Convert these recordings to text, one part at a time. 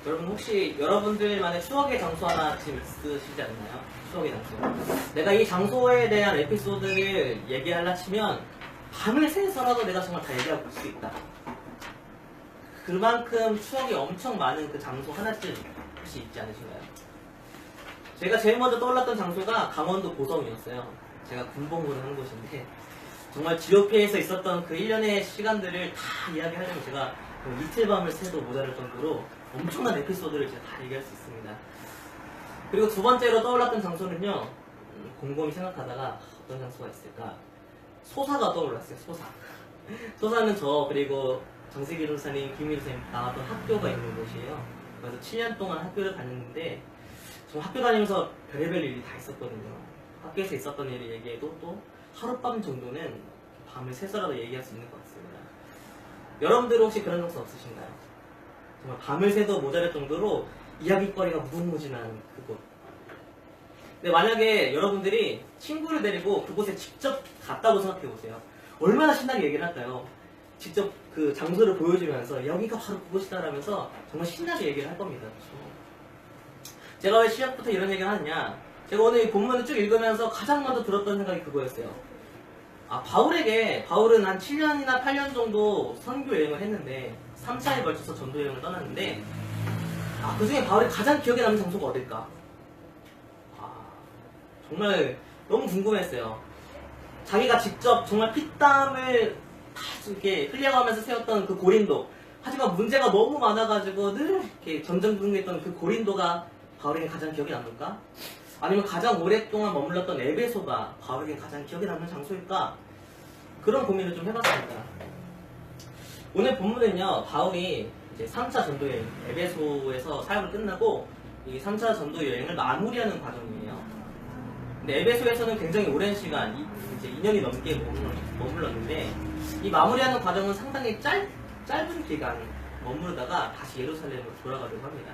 여러분 혹시 여러분들만의 추억의 장소 하나 지금 있으시지 않나요? 추억의 장소. 내가 이 장소에 대한 에피소드를 얘기하려 치면 밤을 새서라도 내가 정말 다 얘기하고 올 수 있다. 그만큼 추억이 엄청 많은 그 장소 하나쯤 혹시 있지 않으신가요? 제가 제일 먼저 떠올랐던 장소가 강원도 고성이었어요. 제가 군복무를 한 곳인데 정말 GOP에서 있었던 그 1년의 시간들을 다 이야기하려면 제가 이틀 밤을 새도 모자랄 정도로 엄청난 에피소드를 제가 다 얘기할 수 있습니다. 그리고 두 번째로 떠올랐던 장소는요, 곰곰이 생각하다가 어떤 장소가 있을까? 소사가 떠올랐어요. 소사는 저 그리고 정세기 전사님, 김민우 선생님 나왔던 학교가 있는 곳이에요. 그래서 7년 동안 학교를 다녔는데 정말 학교 다니면서 별의별 일이 다 있었거든요. 학교에서 있었던 일을 얘기해도 또 하룻밤 정도는 밤을 새서라도 얘기할 수 있는 것 같습니다. 여러분들 혹시 그런 장소 없으신가요? 정말 밤을 새도 모자랄 정도로 이야기거리가 무궁무진한 그곳. 근데 만약에 여러분들이 친구를 데리고 그곳에 직접 갔다고 생각해보세요. 얼마나 신나게 얘기를 할까요? 직접 그 장소를 보여주면서 여기가 바로 그곳이다 라면서 정말 신나게 얘기를 할 겁니다. 그렇죠? 제가 왜 시작부터 이런 얘기를 하느냐, 제가 오늘 이 본문을 쭉 읽으면서 가장 먼저 들었던 생각이 그거였어요. 바울은 한 7년이나 8년 정도 선교 여행을 했는데 3차에 걸쳐서 전도 여행을 떠났는데 그 중에 바울이 가장 기억에 남는 장소가 어딜까? 정말 너무 궁금했어요. 자기가 직접 정말 피땀을 다 이렇게 흘려가면서 세웠던 그 고린도, 하지만 문제가 너무 많아가지고 늘 이렇게 전전긍긍했던 그 고린도가 바울에게 가장 기억에 남을까? 아니면 가장 오랫동안 머물렀던 에베소가 바울에게 가장 기억에 남는 장소일까? 그런 고민을 좀 해봤습니다. 오늘 본문은요, 바울이 이제 3차 전도여행, 에베소에서 사역을 끝나고 이 3차 전도여행을 마무리하는 과정이에요. 근데 에베소에서는 굉장히 오랜 시간, 이제 2년이 넘게 머물렀는데 이 마무리하는 과정은 상당히 짧은 기간 머무르다가 다시 예루살렘으로 돌아가려고 합니다.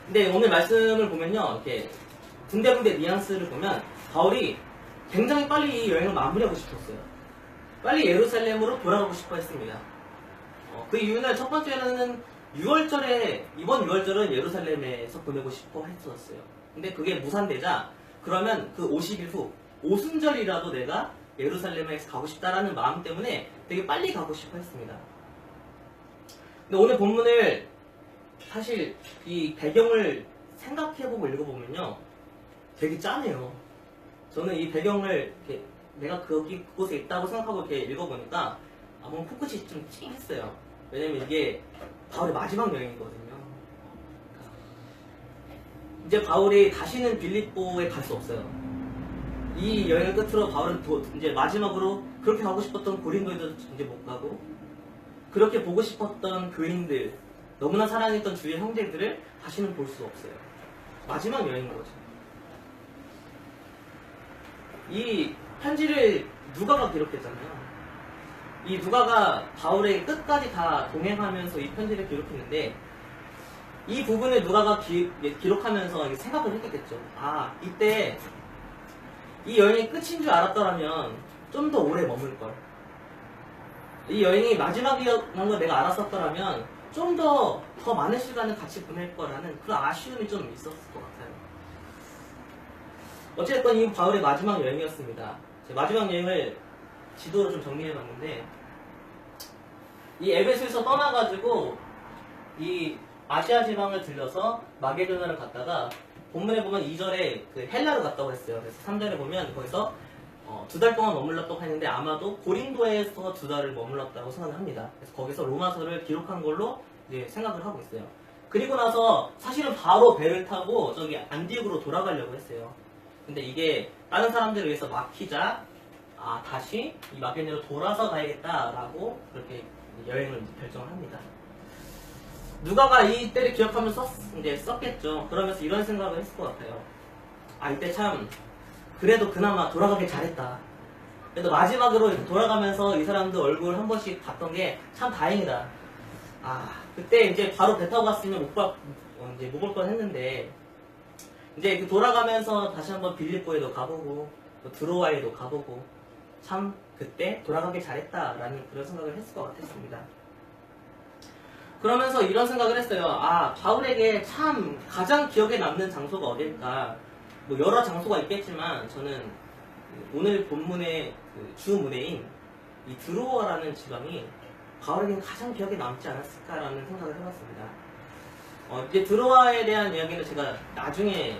근데 오늘 말씀을 보면요, 이렇게 군데군데 뉘앙스를 보면 바울이 굉장히 빨리 이 여행을 마무리하고 싶었어요. 빨리 예루살렘으로 돌아가고 싶어 했습니다. 그 이유는 첫 번째는 이번 6월절은 예루살렘에서 보내고 싶어 했었어요. 근데 그게 무산되자 그러면 그 50일 후 오순절이라도 내가 예루살렘에 가고 싶다라는 마음 때문에 되게 빨리 가고 싶어 했습니다. 근데 오늘 본문을 사실 이 배경을 생각해보고 읽어보면요, 되게 짠해요. 저는 이 배경을 이렇게 내가 그곳에 있다고 생각하고 이렇게 읽어보니까 뭔가 코끝이 좀 찡했어요. 왜냐면 이게 바울의 마지막 여행이거든요. 이제 바울이 다시는 빌립보에 갈 수 없어요. 이 여행을 끝으로 바울은 이제 마지막으로 그렇게 가고 싶었던 고린도에도 이제 못 가고, 그렇게 보고 싶었던 교인들, 너무나 사랑했던 주의 형제들을 다시는 볼 수 없어요. 마지막 여행인 거죠. 이 편지를 누가가 기록했잖아요. 이 누가가 바울의 끝까지 다 동행하면서 이 편지를 기록했는데, 이 부분을 누가가 기록하면서 생각을 했겠죠. 이때 이 여행이 끝인 줄 알았더라면 좀 더 오래 머물걸. 이 여행이 마지막이었던 걸 내가 알았었더라면 좀 더 많은 시간을 같이 보낼 거라는 그런 아쉬움이 좀 있었을 것 같아요. 어쨌든 이 바울의 마지막 여행이었습니다. 제 마지막 여행을 지도로 좀 정리해봤는데, 이 에베소에서 떠나가지고 이 아시아 지방을 들려서 마게도나를 갔다가, 본문에 보면 2절에 그 헬라를 갔다고 했어요. 그래서 3절에 보면 거기서 2달 동안 머물렀다고 했는데 아마도 고린도에서 2달을 머물렀다고 생각을 합니다. 그래서 거기서 로마서를 기록한 걸로 이제 생각을 하고 있어요. 그리고 나서 사실은 바로 배를 타고 저기 안디옥으로 돌아가려고 했어요. 근데 이게 다른 사람들에 의해서 막히자 다시 이 마게도나로 돌아서 가야겠다라고 그렇게 여행을 결정을 합니다. 누가가 이때를 기억하면서 썼겠죠. 그러면서 이런 생각을 했을 것 같아요. 이때 참 그래도 그나마 돌아가길 잘했다. 그래도 마지막으로 이렇게 돌아가면서 이 사람들 얼굴 한 번씩 봤던 게 참 다행이다. 그때 이제 바로 배 타고 갔으면 못 볼 뻔 했는데, 이제 돌아가면서 다시 한번 빌립보에도 가보고 드로아에도 가보고 참 그때 돌아가길 잘했다라는 그런 생각을 했을 것 같았습니다. 그러면서 이런 생각을 했어요. 아, 바울에게 참 가장 기억에 남는 장소가 어딜까? 뭐 여러 장소가 있겠지만 저는 오늘 본문의 그 주문회인 이 드로아라는 지방이 바울에게는 가장 기억에 남지 않았을까라는 생각을 해봤습니다. 이제 드로아에 대한 이야기는 제가 나중에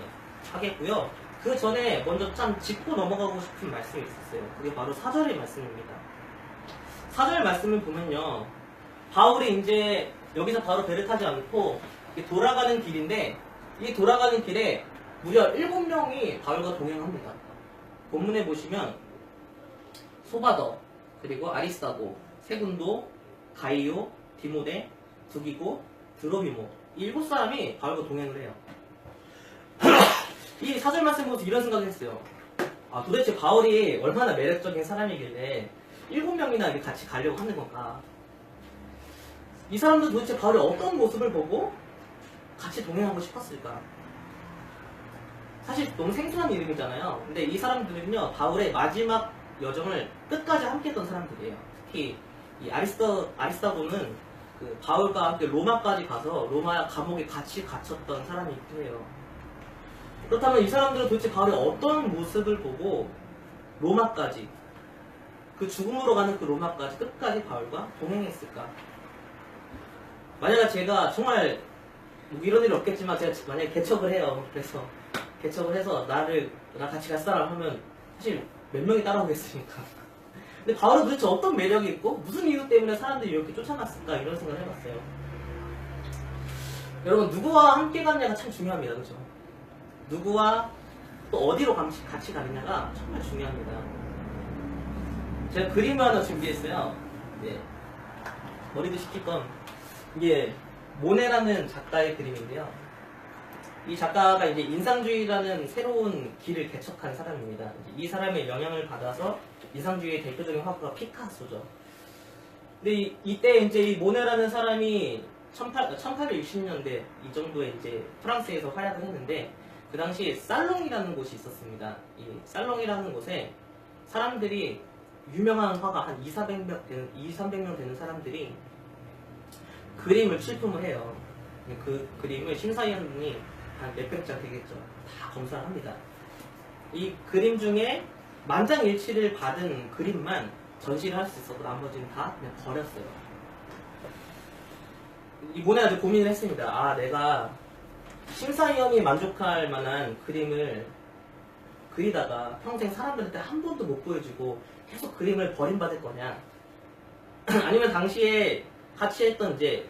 하겠고요. 그 전에 먼저 참 짚고 넘어가고 싶은 말씀이 있었어요. 그게 바로 4절의 말씀입니다. 4절 말씀을 보면요. 바울이 이제 여기서 바로 배를 타지 않고 돌아가는 길인데 이 돌아가는 길에 무려 7명이 바울과 동행합니다. 본문에 보시면 소바더, 그리고 아리스다고, 세군도, 가이오, 디모데, 두기고, 드로비모 이 7사람이 바울과 동행을 해요. 이 4절 말씀 보면서 이런 생각을 했어요. 아, 도대체 바울이 얼마나 매력적인 사람이길래 7명이나 같이 가려고 하는 건가. 이 사람들 도대체 바울의 어떤 모습을 보고 같이 동행하고 싶었을까. 사실 너무 생소한 이름이잖아요. 근데 이 사람들은요, 바울의 마지막 여정을 끝까지 함께 했던 사람들이에요. 특히 이 아리스다고는 그 바울과 함께 로마까지 가서 로마 감옥에 같이 갇혔던 사람이기도 해요. 그렇다면 이 사람들은 도대체 바울의 어떤 모습을 보고 로마까지, 그 죽음으로 가는 그 로마까지 끝까지 바울과 동행했을까? 만약에 제가 정말 뭐 이런 일이 없겠지만 제가 만약에 개척을 해요. 그래서 개척을 해서 나 같이 갈 사람 하면 사실 몇 명이 따라오겠습니까? 근데 바울은 도대체 어떤 매력이 있고 무슨 이유 때문에 사람들이 이렇게 쫓아갔을까 이런 생각을 해봤어요. 여러분, 누구와 함께 가느냐가 참 중요합니다. 그죠? 누구와 또 어디로 같이 가느냐가 정말 중요합니다. 제가 그림을 하나 준비했어요. 네. 머리도 식힐 건 이게 모네라는 작가의 그림인데요. 이 작가가 이제 인상주의라는 새로운 길을 개척한 사람입니다. 이 사람의 영향을 받아서 인상주의의 대표적인 화가가 피카소죠. 근데 이때 이제 이 모네라는 사람이 1860년대 이 정도에 이제 프랑스에서 활약을 했는데 그 당시 살롱이라는 곳이 있었습니다. 이 살롱이라는 곳에 사람들이 유명한 화가 한 200~300명 되는 사람들이 그림을 출품을 해요. 그 그림을 심사위원이 한 몇백 장 되겠죠. 다 검사를 합니다. 이 그림 중에 만장일치를 받은 그림만 전시를 할 수 있었고 나머지는 다 그냥 버렸어요. 이 모네가 아주 고민을 했습니다. 아, 내가 심사위원이 만족할 만한 그림을 그리다가 평생 사람들한테 한 번도 못 보여주고 계속 그림을 버림받을 거냐, 아니면 당시에 같이 했던 이제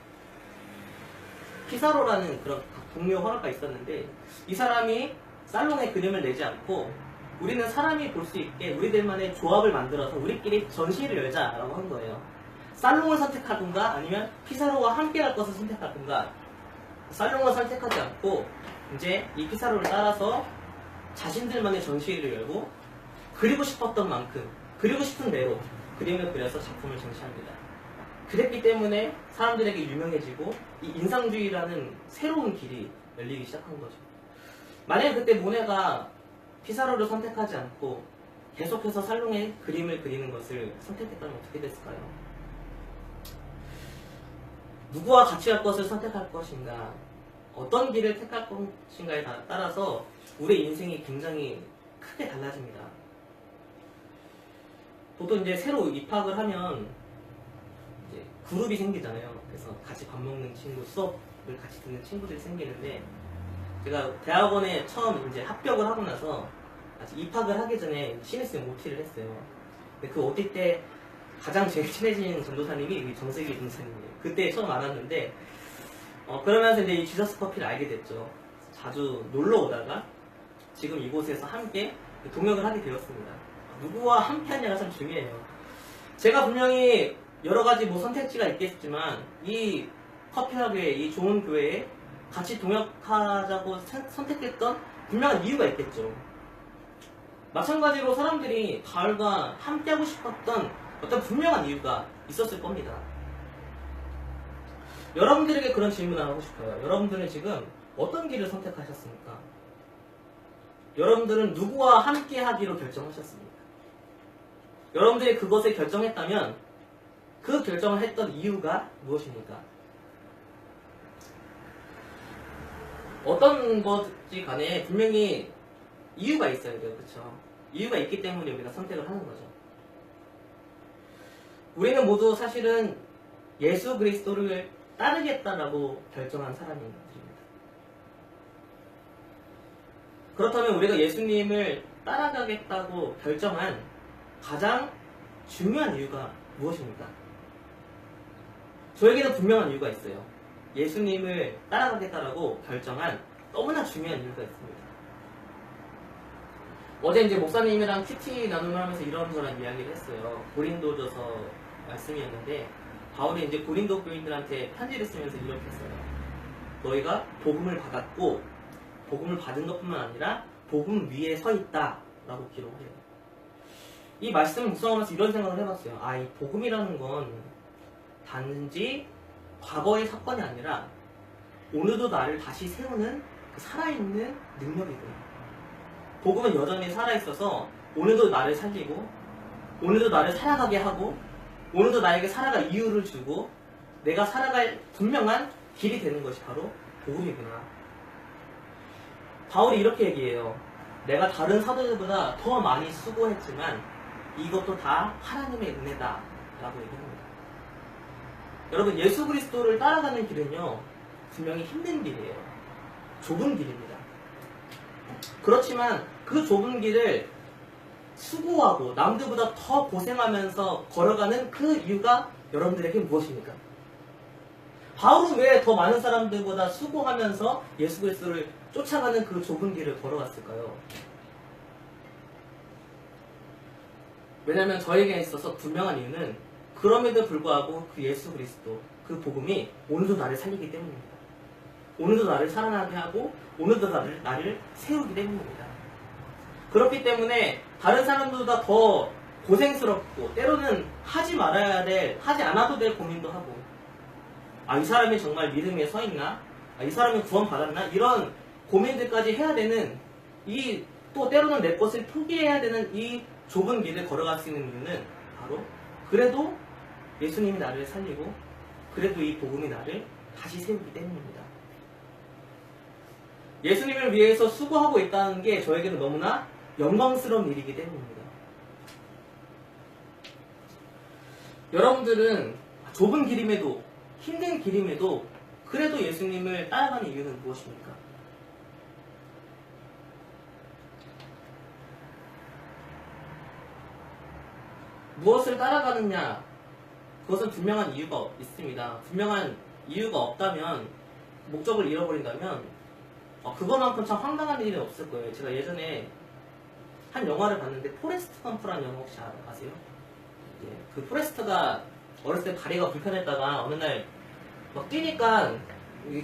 피사로라는 그런 동료 화가가 있었는데 이 사람이 살롱에 그림을 내지 않고 우리는 사람이 볼 수 있게 우리들만의 조합을 만들어서 우리끼리 전시를 열자라고 한 거예요. 살롱을 선택할 건가 아니면 피사로와 함께 할 것을 선택할 건가. 살롱을 선택하지 않고 이제 이 피사로를 따라서 자신들만의 전시회를 열고 그리고 싶었던 만큼 그리고 싶은 대로 그림을 그려서 작품을 전시합니다. 그랬기 때문에 사람들에게 유명해지고 이 인상주의라는 새로운 길이 열리기 시작한 거죠. 만약에 그때 모네가 피사로를 선택하지 않고 계속해서 살롱에 그림을 그리는 것을 선택했다면 어떻게 됐을까요? 누구와 같이 할 것을 선택할 것인가, 어떤 길을 택할 것인가에 따라서 우리의 인생이 굉장히 크게 달라집니다. 보통 이제 새로 입학을 하면 이제 그룹이 생기잖아요. 그래서 같이 밥 먹는 친구, 수업을 같이 듣는 친구들이 생기는데, 제가 대학원에 처음 이제 합격을 하고 나서 아직 입학을 하기 전에 신입생 OT를 했어요. 근데 그 OT 때 가장 제일 친해진 전도사님이 정세기 전도사님이에요. 그때 처음 알았는데, 그러면서 이제 이 지저스 커피를 알게 됐죠. 자주 놀러 오다가 지금 이곳에서 함께 동역을 하게 되었습니다. 누구와 함께 하냐가 참 중요해요. 제가 분명히 여러 가지 뭐 선택지가 있겠지만 이 커피학교에, 이 좋은 교회에 같이 동역하자고 선택했던 분명한 이유가 있겠죠. 마찬가지로 사람들이 바울과 함께하고 싶었던 어떤 분명한 이유가 있었을 겁니다. 여러분들에게 그런 질문을 하고 싶어요. 여러분들은 지금 어떤 길을 선택하셨습니까? 여러분들은 누구와 함께 하기로 결정하셨습니까? 여러분들이 그것을 결정했다면 그 결정을 했던 이유가 무엇입니까? 어떤 것이 간에 분명히 이유가 있어야 돼요. 그렇죠? 이유가 있기 때문에 우리가 선택을 하는 거죠. 우리는 모두 사실은 예수 그리스도를 따르겠다라고 결정한 사람입니다. 그렇다면 우리가 예수님을 따라가겠다고 결정한 가장 중요한 이유가 무엇입니까? 저에게는 분명한 이유가 있어요. 예수님을 따라가겠다라고 결정한 너무나 중요한 이유가 있습니다. 어제 이제 목사님이랑 큐티 나눔을 하면서 이런저런 이야기를 했어요. 고린도전서 말씀이었는데 바울이 이제 고린도 교인들한테 편지를 쓰면서 이렇게 했어요. 너희가 복음을 받았고 복음을 받은 것뿐만 아니라 복음 위에 서 있다 라고 기록해요. 이 말씀을 묵상하면서 이런 생각을 해봤어요. 이 복음이라는 건 단지 과거의 사건이 아니라 오늘도 나를 다시 세우는 그 살아있는 능력이구나. 복음은 여전히 살아있어서 오늘도 나를 살리고 오늘도 나를 살아가게 하고 오늘도 나에게 살아갈 이유를 주고 내가 살아갈 분명한 길이 되는 것이 바로 복음이구나. 바울이 이렇게 얘기해요. 내가 다른 사도들보다 더 많이 수고했지만 이것도 다 하나님의 은혜다 라고 얘기합니다. 여러분, 예수 그리스도를 따라가는 길은요 분명히 힘든 길이에요. 좁은 길입니다. 그렇지만 그 좁은 길을 수고하고 남들보다 더 고생하면서 걸어가는 그 이유가 여러분들에게 무엇입니까? 바울은 왜 더 많은 사람들보다 수고하면서 예수 그리스도를 쫓아가는 그 좁은 길을 걸어갔을까요? 왜냐하면 저에게 있어서 분명한 이유는 그럼에도 불구하고 그 예수 그리스도, 그 복음이 오늘도 나를 살리기 때문입니다. 오늘도 나를 살아나게 하고 오늘도 나를 세우기 때문입니다. 그렇기 때문에 다른 사람들보다 더 고생스럽고 때로는 하지 말아야 될, 하지 않아도 될 고민도 하고 이 사람이 정말 믿음에 서 있나? 이 사람이 구원 받았나? 이런 고민들까지 해야 되는 또 때로는 내 것을 포기해야 되는 이 좁은 길을 걸어갈 수 있는 이유는 바로 그래도 예수님이 나를 살리고 그래도 이 복음이 나를 다시 세우기 때문입니다. 예수님을 위해서 수고하고 있다는 게 저에게는 너무나 영광스러운 일이기 때문입니다. 여러분들은 좁은 길임에도 힘든 길임에도 그래도 예수님을 따라가는 이유는 무엇입니까? 무엇을 따라가느냐? 그것은 분명한 이유가 있습니다. 분명한 이유가 없다면, 목적을 잃어버린다면 그거만큼 참 황당한 일이 없을 거예요. 제가 예전에 한 영화를 봤는데 포레스트 검프라는 영화 혹시 아세요? 그 포레스트가 어렸을 때 다리가 불편했다가 어느 날 막 뛰니까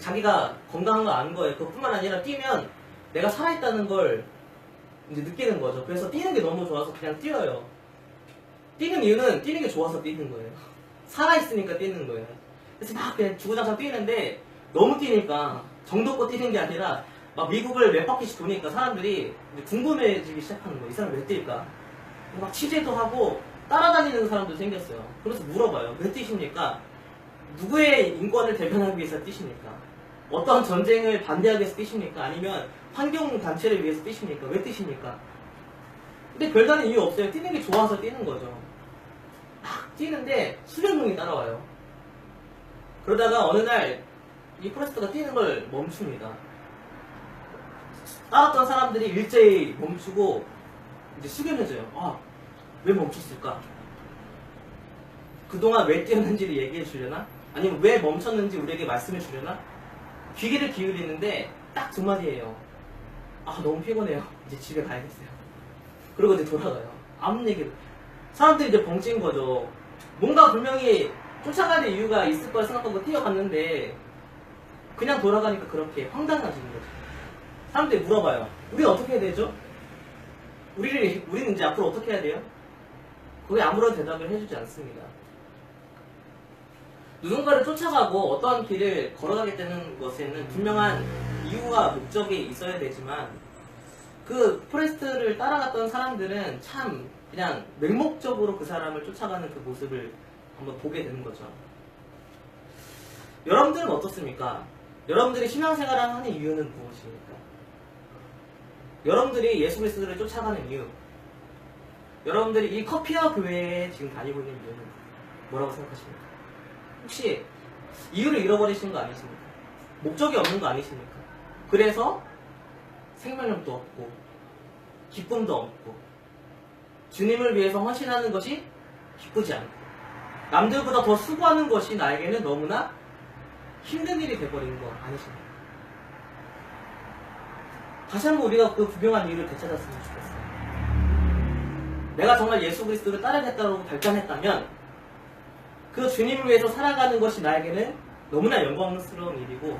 자기가 건강한 걸 아는 거예요. 그것뿐만 아니라 뛰면 내가 살아있다는 걸 이제 느끼는 거죠. 그래서 뛰는 게 너무 좋아서 그냥 뛰어요. 뛰는 이유는 뛰는 게 좋아서 뛰는 거예요. 살아있으니까 뛰는 거예요. 그래서 막 그냥 주구장창 뛰는데 너무 뛰니까 정도껏 뛰는 게 아니라 막 미국을 몇 바퀴씩 도니까 사람들이 이제 궁금해지기 시작하는 거예요. 이 사람 왜 뛸까? 막 취재도 하고 따라다니는 사람도 생겼어요. 그래서 물어봐요. 왜 뛰십니까? 누구의 인권을 대변하기 위해서 뛰십니까? 어떤 전쟁을 반대하기 위해서 뛰십니까? 아니면 환경단체를 위해서 뛰십니까? 왜 뛰십니까? 근데 별다른 이유 없어요. 뛰는 게 좋아서 뛰는 거죠. 막 뛰는데 수련용이 따라와요. 그러다가 어느 날 이 포레스트가 뛰는 걸 멈춥니다. 따랐던 사람들이 일제히 멈추고 이제 숙연해져요. 왜 멈췄을까? 그동안 왜 뛰었는지를 얘기해 주려나? 아니면 왜 멈췄는지 우리에게 말씀해 주려나? 귀를 기울이는데 딱 두 마디예요. 너무 피곤해요. 이제 집에 가야겠어요. 그리고 이제 돌아가요. 아무 얘기도. 사람들이 이제 벙찐 거죠. 뭔가 분명히 쫓아가는 이유가 있을 거라 생각하고 뛰어갔는데 그냥 돌아가니까 그렇게 황당해지는 거죠. 사람들이 물어봐요. 우리는 어떻게 해야 되죠? 우리는 이제 앞으로 어떻게 해야 돼요? 거기에 아무런 대답을 해주지 않습니다. 누군가를 쫓아가고 어떤 길을 걸어가게 되는 것에는 분명한 이유와 목적이 있어야 되지만 그 포레스트를 따라갔던 사람들은 참 그냥 맹목적으로 그 사람을 쫓아가는 그 모습을 한번 보게 되는 거죠. 여러분들은 어떻습니까? 여러분들이 신앙생활을 하는 이유는 무엇입니까? 여러분들이 예수 그리스도를 쫓아가는 이유, 여러분들이 이 커피와 교회에 지금 다니고 있는 이유는 뭐라고 생각하십니까? 혹시 이유를 잃어버리신 거 아니십니까? 목적이 없는 거 아니십니까? 그래서 생명력도 없고 기쁨도 없고 주님을 위해서 헌신하는 것이 기쁘지 않고 남들보다 더 수고하는 것이 나에게는 너무나 힘든 일이 돼버린 거 아니십니까? 다시 한번 우리가 그 분명한 이유를 되찾았으면 좋겠어요. 내가 정말 예수 그리스도를 따르겠다고 결단했다면 그 주님을 위해서 살아가는 것이 나에게는 너무나 영광스러운 일이고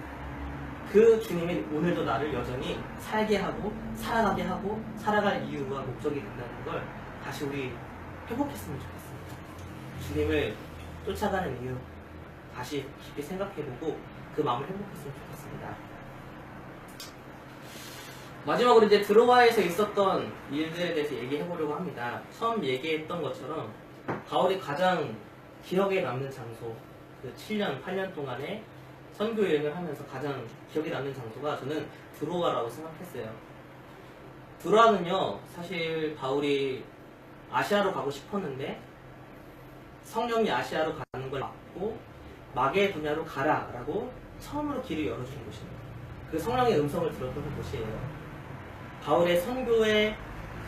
그 주님이 오늘도 나를 여전히 살게 하고 살아가게 하고 살아갈 이유와 목적이 된다는 걸 다시 우리 회복했으면 좋겠습니다. 주님을 쫓아가는 이유 다시 깊이 생각해보고 그 마음을 회복했으면 좋겠습니다. 마지막으로 이제 드로아에서 있었던 일들에 대해서 얘기해보려고 합니다. 처음 얘기했던 것처럼 바울이 가장 기억에 남는 장소, 그 7년, 8년 동안에 선교 여행을 하면서 가장 기억에 남는 장소가 저는 드로아라고 생각했어요. 드로아는요, 사실 바울이 아시아로 가고 싶었는데 성령이 아시아로 가는 걸 막고 마개 분야로 가라라고 처음으로 길을 열어준 곳입니다. 그 성령의 음성을 들었던 곳이에요. 바울의 선교의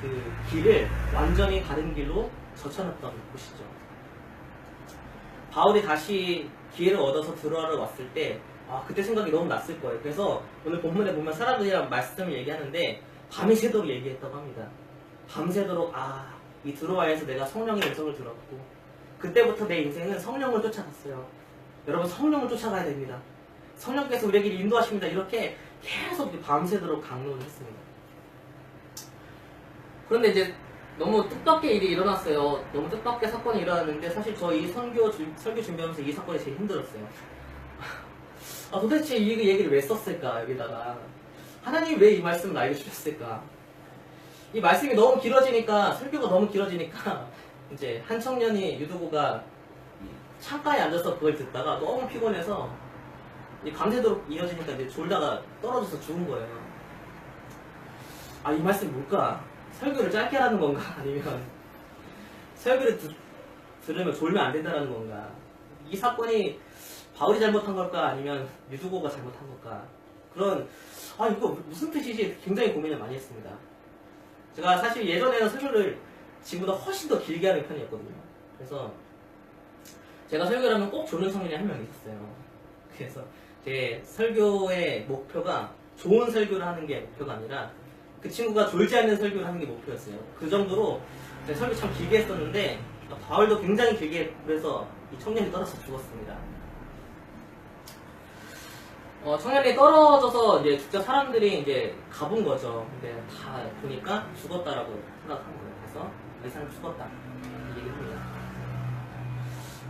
그 길을 완전히 다른 길로 젖혀놨던 곳이죠. 바울이 다시 기회를 얻어서 드로아를 왔을 때 그때 생각이 너무 났을 거예요. 그래서 오늘 본문에 보면 사람들이랑 말씀을 얘기하는데 밤이 새도록 얘기했다고 합니다. 밤새도록 이 드로아에서 내가 성령의 음성을 들었고 그때부터 내 인생은 성령을 쫓아갔어요. 여러분 성령을 쫓아가야 됩니다. 성령께서 우리에게 인도하십니다. 이렇게 계속 밤새도록 강론을 했습니다. 그런데 이제 너무 뜻밖의 일이 일어났어요. 너무 뜻밖의 사건이 일어났는데 사실 저 이 설교 준비하면서 이 사건이 제일 힘들었어요. 도대체 이 얘기를 왜 썼을까 여기다가 하나님이 왜 이 말씀을 나에게 주셨을까. 이 말씀이 너무 길어지니까 설교가 너무 길어지니까 이제 한 청년이 유두고가 창가에 앉아서 그걸 듣다가 너무 피곤해서 밤새도록 이어지니까 이제 졸다가 떨어져서 죽은 거예요. 이 말씀이 뭘까? 설교를 짧게 하라는 건가? 아니면 설교를 들으면 졸면 안 된다는 건가? 이 사건이 바울이 잘못한 걸까? 아니면 유두고가 잘못한 걸까? 그런 이거 무슨 뜻이지? 굉장히 고민을 많이 했습니다. 제가 사실 예전에는 설교를 지금보다 훨씬 더 길게 하는 편이었거든요. 그래서 제가 설교를 하면 꼭 졸는 청년이 한 명 있었어요. 그래서 제 설교의 목표가 좋은 설교를 하는 게 목표가 아니라 그 친구가 졸지 않는 설교를 하는 게 목표였어요. 그 정도로 제가 설교 참 길게 했었는데 바울도 굉장히 길게 했고 그래서 이 청년이 떨어져서 죽었습니다. 청년이 떨어져서 이제 직접 사람들이 이제 가본 거죠. 근데 다 보니까 죽었다라고 생각한 거예요. 그래서 이 사람 죽었다 이 얘기를 합니다.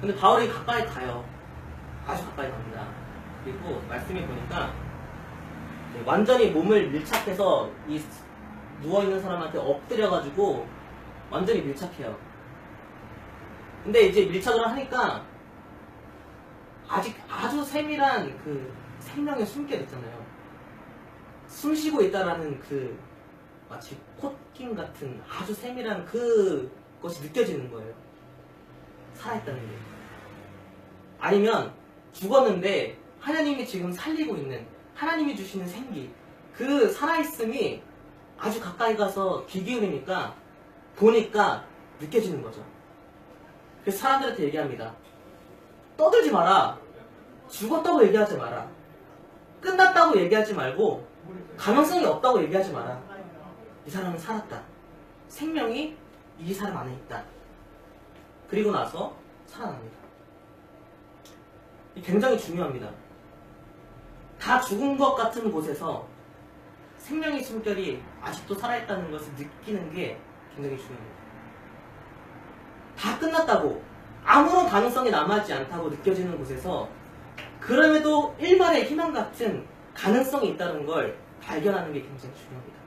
근데 바울이 가까이 가요. 아주 가까이 갑니다. 그리고 말씀이 보니까 완전히 몸을 밀착해서 이 누워있는 사람한테 엎드려가지고 완전히 밀착해요. 근데 이제 밀착을 하니까 아주 세밀한 그 생명의 숨결 있잖아요. 숨 쉬고 있다라는 그 마치 콧김 같은 아주 세밀한 그것이 느껴지는 거예요. 살아있다는 게. 아니면 죽었는데 하나님이 지금 살리고 있는 하나님이 주시는 생기, 그 살아있음이 아주 가까이 가서 귀 기울이니까 보니까 느껴지는 거죠. 그래서 사람들한테 얘기합니다. 떠들지 마라. 죽었다고 얘기하지 마라. 끝났다고 얘기하지 말고 가능성이 없다고 얘기하지 마라. 이 사람은 살았다. 생명이 이 사람 안에 있다. 그리고 나서 살아납니다. 굉장히 중요합니다. 다 죽은 것 같은 곳에서 생명의 숨결이 아직도 살아있다는 것을 느끼는 게 굉장히 중요합니다. 다 끝났다고 아무런 가능성이 남아있지 않다고 느껴지는 곳에서 그럼에도 일말의 희망 같은 가능성이 있다는 걸 발견하는 게 굉장히 중요합니다.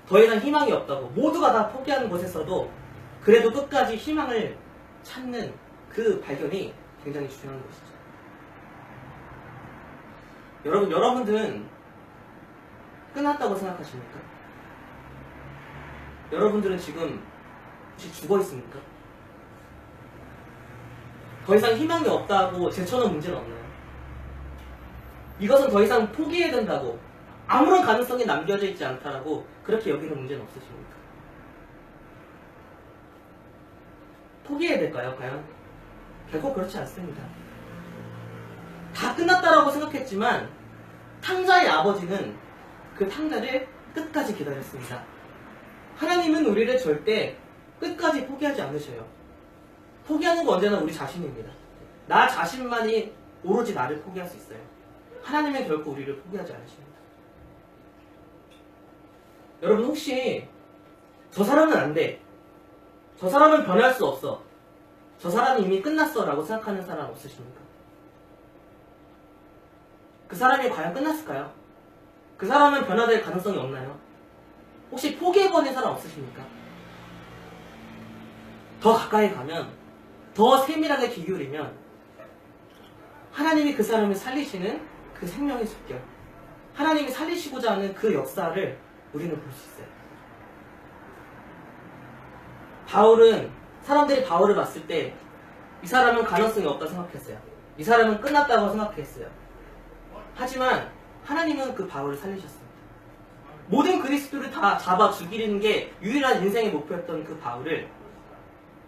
더 이상 희망이 없다고 모두가 다 포기하는 곳에서도 그래도 끝까지 희망을 찾는 그 발견이 굉장히 중요한 것이죠. 여러분들은 끝났다고 생각하십니까? 여러분들은 지금 혹시 죽어 있습니까? 더 이상 희망이 없다고 제쳐놓은 문제는 없나요? 이것은 더 이상 포기해야 된다고, 아무런 가능성이 남겨져 있지 않다라고 그렇게 여기는 문제는 없으십니까? 포기해야 될까요, 과연? 결코 그렇지 않습니다. 다 끝났다라고 생각했지만 탕자의 아버지는 그 탕자를 끝까지 기다렸습니다. 하나님은 우리를 절대 끝까지 포기하지 않으셔요. 포기하는 건 언제나 우리 자신입니다. 나 자신만이 오로지 나를 포기할 수 있어요. 하나님은 결코 우리를 포기하지 않으십니다. 여러분, 혹시 저 사람은 안 돼, 저 사람은 변할 수 없어, 저 사람은 이미 끝났어 라고 생각하는 사람 없으십니까? 그 사람이 과연 끝났을까요? 그 사람은 변화될 가능성이 없나요? 혹시 포기해버린 사람 없으십니까? 더 가까이 가면, 더 세밀하게 귀 기울이면 하나님이 그 사람을 살리시는 그 생명의 습격, 하나님이 살리시고자 하는 그 역사를 우리는 볼 수 있어요. 바울은, 사람들이 바울을 봤을 때 이 사람은 가능성이 없다 생각했어요. 이 사람은 끝났다고 생각했어요. 하지만 하나님은 그 바울을 살리셨습니다. 모든 그리스도를 다 잡아 죽이는 게 유일한 인생의 목표였던 그 바울을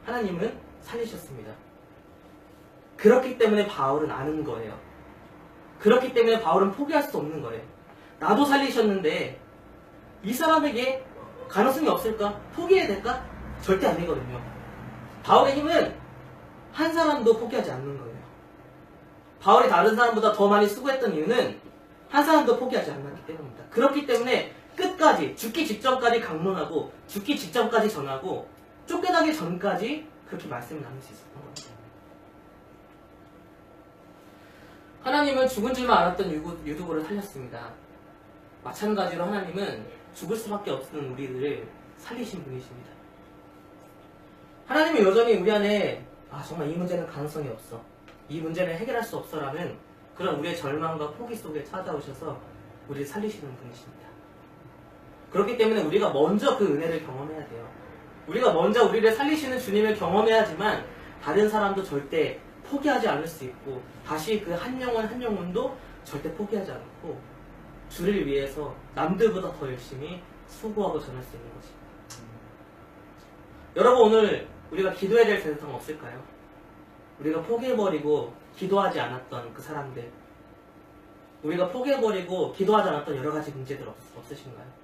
하나님은 살리셨습니다. 그렇기 때문에 바울은 아는 거예요. 그렇기 때문에 바울은 포기할 수 없는 거예요. 나도 살리셨는데 이 사람에게 가능성이 없을까? 포기해야 될까? 절대 아니거든요. 바울의 힘은 한 사람도 포기하지 않는 거예요. 바울이 다른 사람보다 더 많이 수고했던 이유는 한 사람도 포기하지 않았기 때문입니다. 그렇기 때문에 끝까지, 죽기 직전까지 강론하고 죽기 직전까지 전하고 쫓겨나기 전까지 그렇게 말씀을 나눌 수 있었던 겁니다. 하나님은 죽은 줄만 알았던 유두고를 살렸습니다. 마찬가지로 하나님은 죽을 수밖에 없는 우리들을 살리신 분이십니다. 하나님은 여전히 우리 안에 정말 이 문제는 가능성이 없어, 이 문제는 해결할 수 없어라는 그런 우리의 절망과 포기 속에 찾아오셔서 우리를 살리시는 분이십니다. 그렇기 때문에 우리가 먼저 그 은혜를 경험해야 돼요. 우리가 먼저 우리를 살리시는 주님을 경험해야지만 다른 사람도 절대 포기하지 않을 수 있고, 다시 그 한 영혼 한 영혼도 절대 포기하지 않고 주를 위해서 남들보다 더 열심히 수고하고 전할 수 있는 것입니다. 여러분, 오늘 우리가 기도해야 될 대상 없을까요? 우리가 포기해버리고 기도하지 않았던 그 사람들, 우리가 포기해버리고 기도하지 않았던 여러 가지 문제들 없으신가요?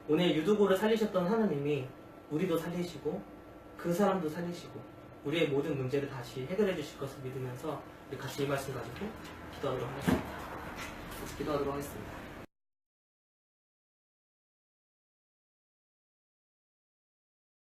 오늘 유두고를 살리셨던 하나님이 우리도 살리시고 그 사람도 살리시고 우리의 모든 문제를 다시 해결해 주실 것을 믿으면서 우리 같이 이 말씀 가지고 기도하도록 하겠습니다.